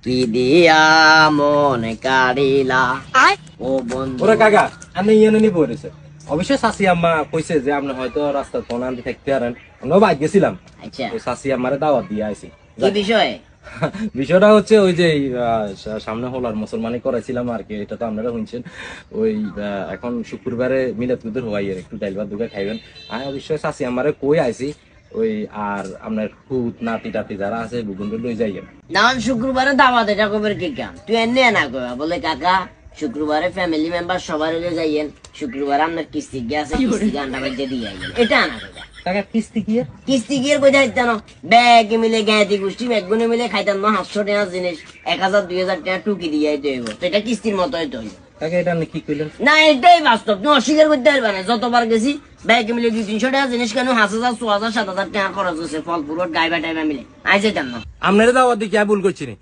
কি দিয়া মন কাড়িলা ও বন্ধু। ওরে কাকা আমি ইয়ে নিয়ে পড়েছে অবশ্যই শাশি আম্মা কইছে যে আপনি হয়তো রাস্তা কোন আনতে থাকতে পারেন আমরা বাইক গেছিলাম আচ্ছা, ওই শাশি আম্মারে দাওয়াত দিয়ে আইছি কি বিষয়? বিষয়টা হচ্ছে ওই যে সামনে হলার মুসলমানি করাইছিলাম আর কি, এটা তো আপনারা শুনছেন। ওই এখন শুক্রবারে মিলাদ কুদুর হওয়াই একটু ডাইল ভাত দুগে খাইবেন। আমি অবশ্যই শাশি আমারে কই আইছি ওই আর আপনার খুদ নাতি টাতি যারা আছে বুগুন্ড লই যাইয়েন। না শুক্রবারে দাওয়াত, এটা কবের কি কাম? তুই এনে না কইবা বলে কাকা শুক্রবারে ফ্যামিলি মেম্বার সবার হলে যাইয়েন, শুক্রবার আপনার কিস্তি গিয়ে কিস্তি গান্ডা বাজে দিয়ে আইয়েন, এটা না কইবা। কাকা কিস্তি কি এর? কিস্তি গিয়ে কই যাইতেন ব্যাগ মিলে গাঁতি গোষ্ঠী ব্যাগগুলো মিলে খাইতেন না 500 টাকা জিনিস 1000 2000 টাকা টুকি দিয়ে দেব, তো এটা কিস্তির মতোই তো। কাকা এটা আপনি কি কইলেন? না এটাই বাস্তব, তুমি অস্বীকার করতে পারবে না। যতবার গেছি ব্যাগ মিলে 200-300 টাকা জিনিস কেন 5000 6000 7000 টাকা খরচ হচ্ছে ফল ফুরট গাইবা টাইবা মিলে আই যেতাম না। আপনারা দাওয়াত দিয়ে কি ভুল করছি নি?